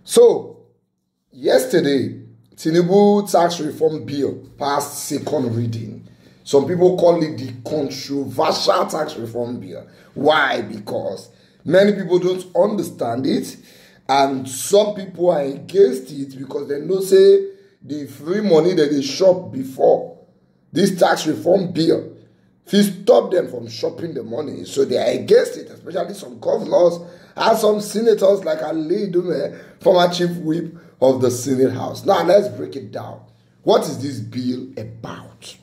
So, yesterday, Tinubu tax reform bill passed second reading. Some people call it the controversial tax reform bill. Why? Because many people don't understand it, and some people are against it because they know say the free money that they shop before this tax reform bill will stop them from shopping the money. So they are against it, especially some governors and some senators like Ali Dume, former chief whip of the Senate House. Now let's break it down. What is this bill about?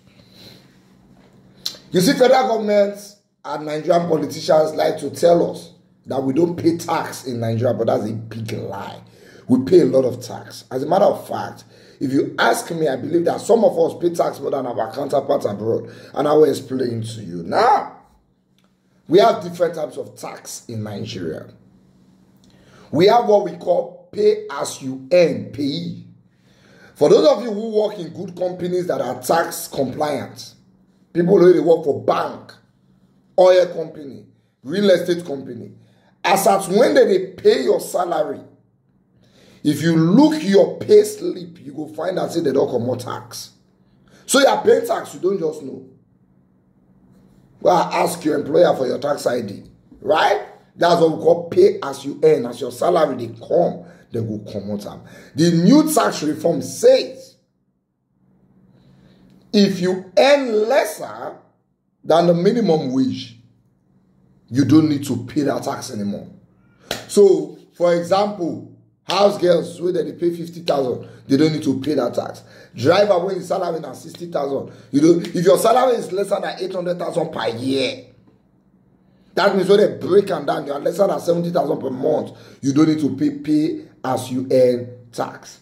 You see, federal governments and Nigerian politicians like to tell us that we don't pay tax in Nigeria, but that's a big lie. We pay a lot of tax. As a matter of fact, if you ask me, I believe that some of us pay tax more than our counterparts abroad, and I will explain to you. Now, we have different types of tax in Nigeria. We have what we call pay as you earn, payee. For those of you who work in good companies that are tax compliant, people who work for bank, oil company, real estate company, as at when they pay your salary, if you look your pay slip, you will find out say they don't come more tax. So you are paying tax, you don't just know. Well, ask your employer for your tax ID, right? That's what we call pay as you earn. As your salary they come, they will come out. The new tax reform says if you earn lesser than the minimum wage, you don't need to pay that tax anymore. So, for example, house girls where they pay 50,000, they don't need to pay that tax. Driver when his salary is 60,000, if your salary is lesser than 800,000 per year, that means when they break them down, you are lesser than 70,000 per month, you don't need to pay as you earn tax.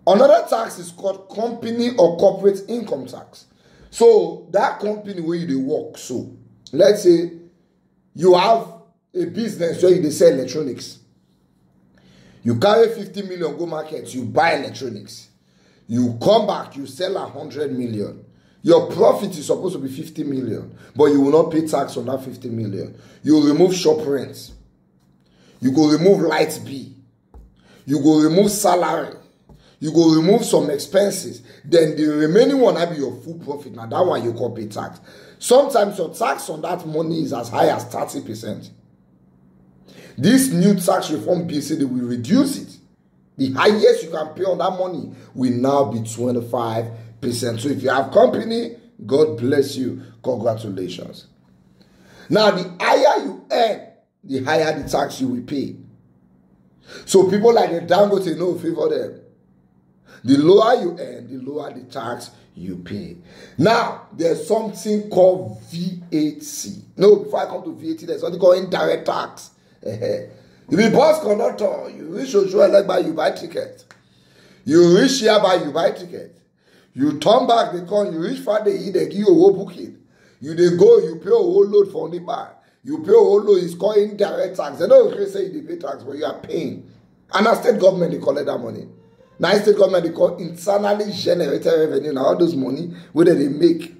Another tax is called company or corporate income tax. So that company where you work, so let's say you have a business where you sell electronics. You carry 50 million, go market, you buy electronics. You come back, you sell 100 million. Your profit is supposed to be 50 million, but you will not pay tax on that 50 million. You will remove shop rents. You go remove light bill. You go remove salary. You go remove some expenses. Then the remaining one will be your full profit. Now that one you can pay tax. Sometimes your tax on that money is as high as 30%. This new tax reform bill said they will reduce it. The highest you can pay on that money will now be 25%. So if you have company, God bless you. Congratulations. Now the higher you earn, the higher the tax you will pay. So people like the Dangote no favor them. The lower you earn, the lower the tax you pay. Now, there's something called VAT. No, before I come to VAT, there's something called indirect tax. You be bus conductor, you reach Ojuelegba, you buy ticket. You reach Yaba, you buy ticket. You turn back, they come, you reach Friday, they give you a whole booking. You they go, you pay a whole load for the bar. You pay a whole load, it's called indirect tax. They don't say you pay tax, but you are paying. And the state government, they collect that money. Now, state government, they call internally generated revenue. Now, all those money, whether they make.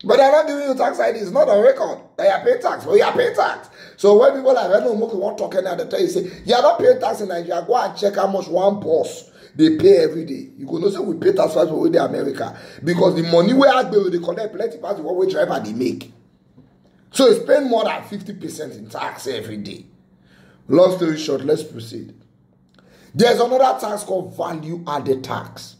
But they're not giving you tax ID. It's not on record. They are paying tax. But you are paying tax. So when people like Reno Moki want talking at the time, you say, you are not paying tax in Nigeria. Go and check how much one boss they pay every day. You go know say we pay tax for the America. Because the money we have, they collect plenty parts of what we driver they make. So it's paying more than 50% in tax every day. Long story short, let's proceed. There's another tax called value added tax.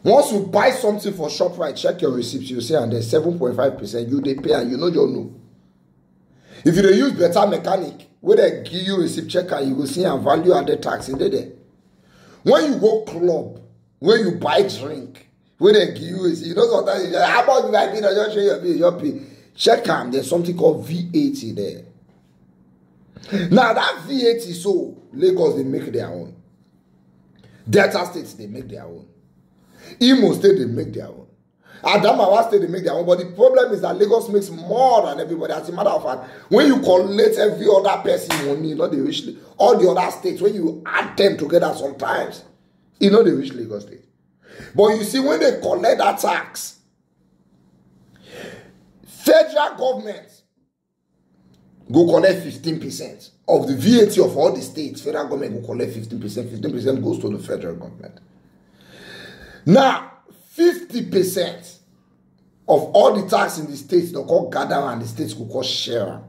Once you buy something for ShopRite, check your receipts, you see, and there's 7.5%, you they pay and you know. If you use better mechanic, where they give you receipt checker, you will see a value added tax in there. When you go club, where you buy drink, where they give you receipt, you know sometimes you say, how about if I pay, I just show your bill, your pay. Check them, there's something called VAT there. Now that VAT, so Lagos, they make their own. Delta states, they make their own. Imo State, they make their own. Adamawa State, they make their own. But the problem is that Lagos makes more than everybody. As a matter of fact, when you collect every other person money, not the rich, all the other states, when you add them together sometimes, you know the rich Lagos State. But you see, when they collect that tax, federal government go collect 15%. of the VAT of all the states, federal government will collect 15%. 15% goes to the federal government. Now, 50% of all the tax in the states, they'll call gather and the states will call share.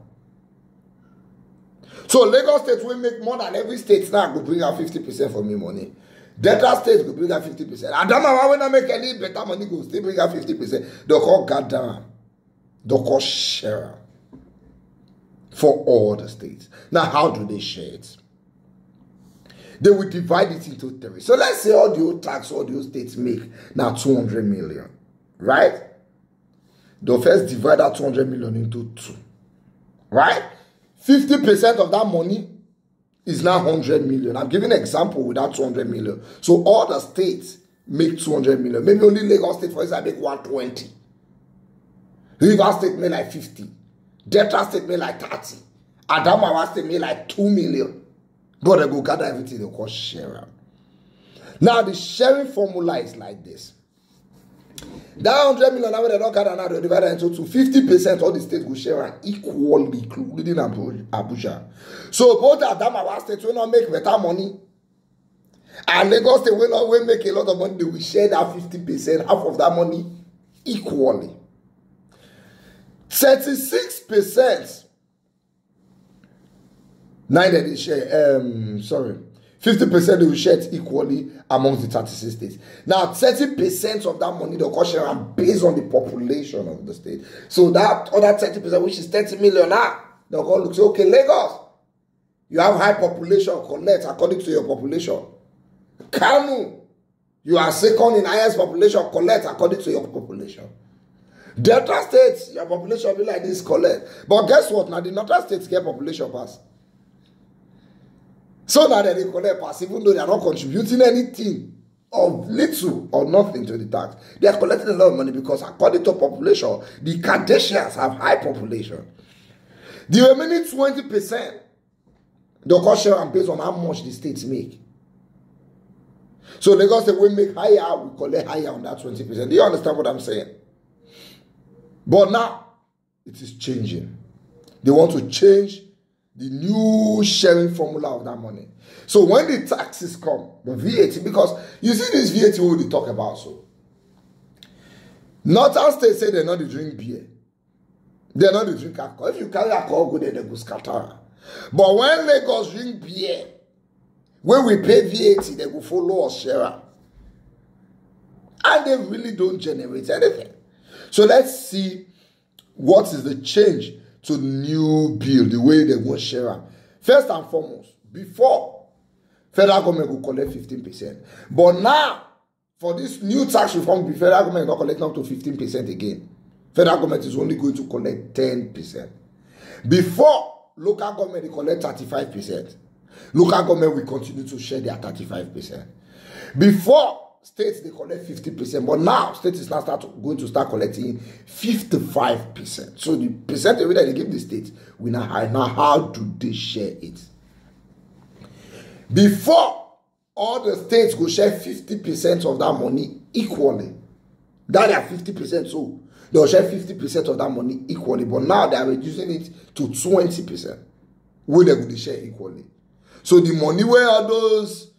So Lagos State will make more than every state now will bring out 50% for me money. Delta State will bring out 50%. Adamawa will not make any better money, go still bring out 50%. They'll call gather. They'll call share for all the states. Now, how do they share it? They will divide it into 3. So let's say all the old tax, all the old states make now 200 million, right? They'll first divide that 200 million into 2, right? 50% of that money is now 100 million. I'm giving an example with that 200 million. So all the states make 200 million. Maybe only Lagos State, for example, make 120. River State make like 50. Delta State make like 30. Adamawa State make like 2 million. But they go gather everything they call share. Now the sharing formula is like this. That 100 million now they don't gather now, they divide it into 50%. All the states will share equally, including Abuja. So both Adamawa State will not make better money, and Lagos State will make a lot of money. They will share that 50%, half of that money, equally. 36%. Neither they share. 50% they will share it equally amongst the 36 states. Now, 30% of that money they'll share based on the population of the state. So that other 30%, which is 30 million now, they'll go look say, okay, Lagos, you have high population, collect according to your population. Kanu, you are second in highest population, collect according to your population. Delta states, your population will be like this, collect. But guess what? Now the northern states get population pass. So now they collect pass, even though they are not contributing anything of little or nothing to the tax. They are collecting a lot of money because according to population, the Kardashians have high population. The remaining 20%, the cost share based on how much the states make. So Lagos State will make higher, we collect higher on that 20%. Do you understand what I'm saying? But now, it is changing. They want to change the new sharing formula of that money. So when the taxes come, the VAT, because you see this VAT we will talk about, so northern states say they're not drink beer. They're not drink alcohol. If you carry alcohol, go there, they go scatter. But when Lagos drink beer, when we pay VAT, they will follow us share. And they really don't generate anything. So let's see what is the change to the new bill, the way they want share. First and foremost, before, federal government will collect 15%. But now, for this new tax reform, the federal government is not collecting up to 15% again. Federal government is only going to collect 10%. Before, local government will collect 35%. Local government will continue to share their 35%. Before, states they collect 50%, but now states is now going to start collecting 55%. So the percentage that they give the states, we now how do they share it? Before, all the states will share 50% of that money equally. That they are 50%, so they'll share 50% of that money equally. But now they are reducing it to 20%, where they will share equally. So the money where all those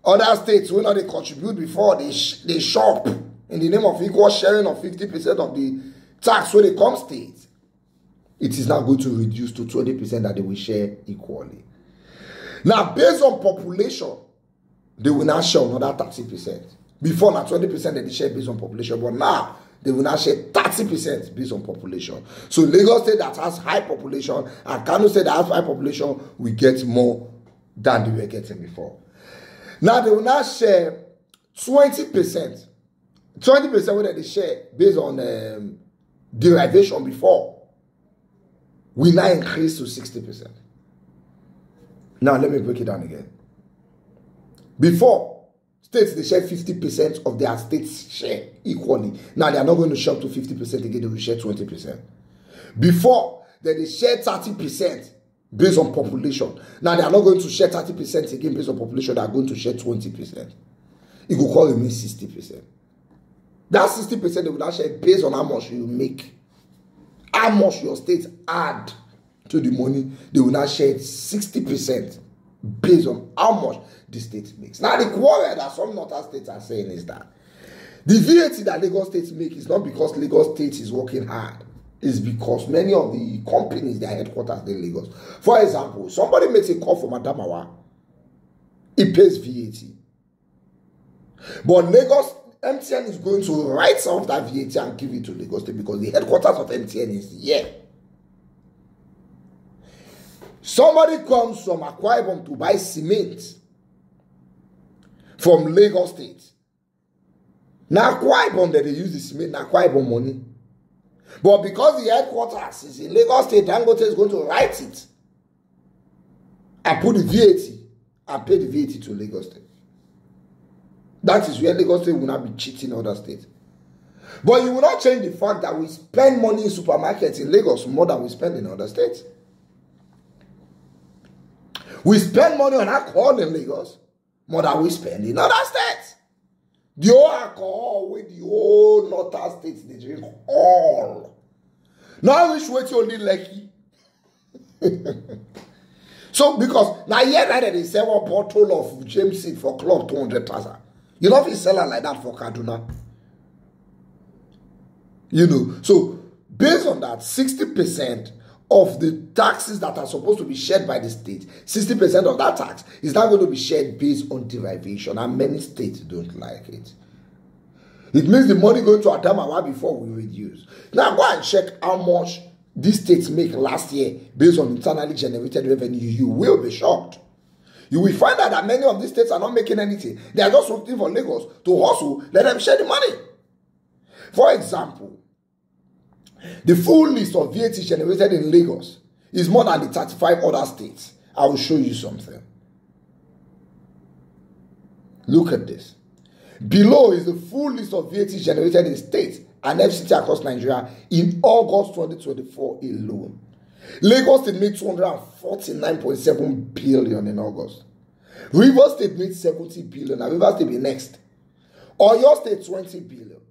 other states will not they contribute before they shop in the name of equal sharing of 50% of the tax where they come states, it is now going to reduce to 20% that they will share equally. Now, based on population, they will now share another 30%. Before, now 20% that they share based on population, but now they will now share 30% based on population. So Lagos State that has high population and Kano State that has high population will get more than they were getting before. Now they will now share 20%. 20% where they share based on derivation before will now increase to 60%. Now let me break it down again. Before, states they share 50% of their state's share equally. Now they are not going to share up to 50% again, they will share 20%. Before, they share 30% based on population. Now they are not going to share 30% again based on population, they are going to share 20%. It will call me 60%. That 60% they will now share based on how much you make. How much your state add to the money, they will now share 60% based on how much the state makes. Now, the quarrel that some northern states are saying is that the VAT that Lagos State make is not because Lagos State is working hard. It's because many of the companies, their headquarters in Lagos. For example, somebody makes a call from Adamawa, he pays VAT. But Lagos, MTN is going to write some of that VAT and give it to Lagos State because the headquarters of MTN is here. Somebody comes from Akwa Ibom to buy cement from Lagos State. Now Akwa Ibom that they use the cement, now Akwa Ibom money. But because the headquarters is in Lagos State, Dangote is going to write it and put the VAT and pay the VAT to Lagos State. That is where Lagos State will not be cheating other states. But you will not change the fact that we spend money in supermarkets in Lagos more than we spend in other states. We spend money on alcohol in Lagos more than we spend in other states. The whole alcohol with the whole northern states, they drink all. Now which way to only lucky. So because now here they sell a bottle of James seed for club 200,000. You know if you sell it like that for Kaduna. You know, so based on that, 60% of the taxes that are supposed to be shared by the state, 60% of that tax is now going to be shared based on derivation, and many states don't like it. It means the money going to Adamawa before we reduce. Now go and check how much these states make last year based on internally generated revenue. You will be shocked. You will find out that many of these states are not making anything. They are just waiting for Lagos to hustle, let them share the money. For example, the full list of VAT generated in Lagos is more than the 35 other states. I will show you something. Look at this. Below is the full list of VAT generated in states and FCT across Nigeria in August 2024 alone. Lagos State made 249.7 billion in August. Rivers State made 70 billion. And Rivers State be next. Oyo State 20 billion.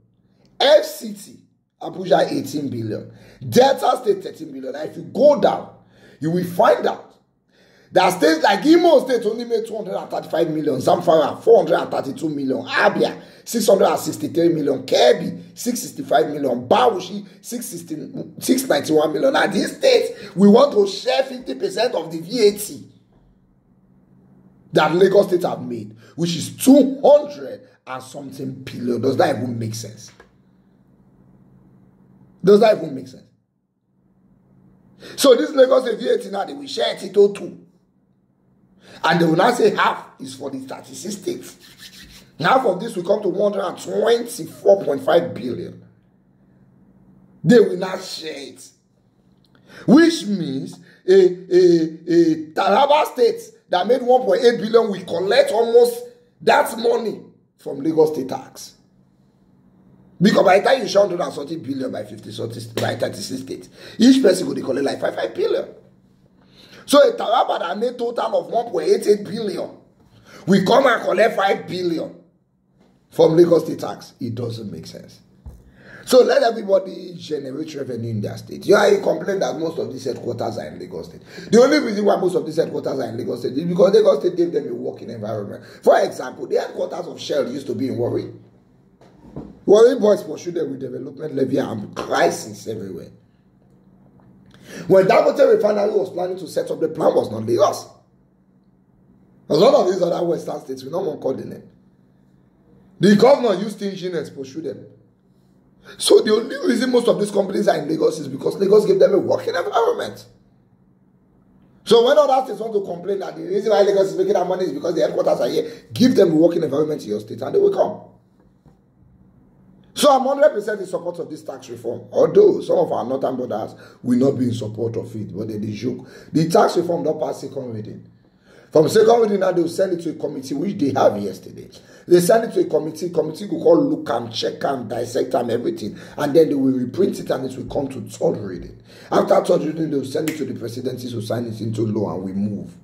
FCT Abuja 18 billion. Delta State 13 billion. And if you go down, you will find out that states like Imo State only made 235 million, Zamfara 432 million, Abia 663 million, Kebbi 665 million, Bauchi 691 million. And these states, we want to share 50% of the VAT that Lagos State have made, which is 200 and something billion. Does that even make sense? Does that even make sense? So this Lagos State VAT now, they will share it too. And they will now say half is for the 36 states. Half of this will come to 124.5 billion. They will not share it. Which means a Taraba state that made 1.8 billion will collect almost that money from Lagos State tax. Because by the time you share 130 billion by 36 states, each person will collect like 5 billion. So a Taraba that made total of 1.88 billion, we come and collect 5 billion from Lagos State tax. It doesn't make sense. So let everybody generate revenue in their state. You complain that most of these headquarters are in Lagos State. The only reason why most of these headquarters are in Lagos State is because Lagos State gave them a working environment. For example, the headquarters of Shell used to be in Warri. Warri boys pursued them with development levy and crisis everywhere. When Dangote refinery was planning to set up, the plan was not Lagos. Because one of these other western states, we don't want to call the name. The governor used stinginess to pursue them. So the only reason most of these companies are in Lagos is because Lagos gave them a working environment. So when other states want to complain that the reason why Lagos is making that money is because the headquarters are here, give them a working environment in your state and they will come. So I'm 100% in support of this tax reform. Although some of our northern brothers will not be in support of it, but they joke. The tax reform don't pass second reading. From second reading now, they will send it to a committee, which they have yesterday. They send it to a committee will call look and check and dissect and everything. And then they will reprint it and it will come to third reading. After third reading, they will send it to the presidency to sign it into law and we move.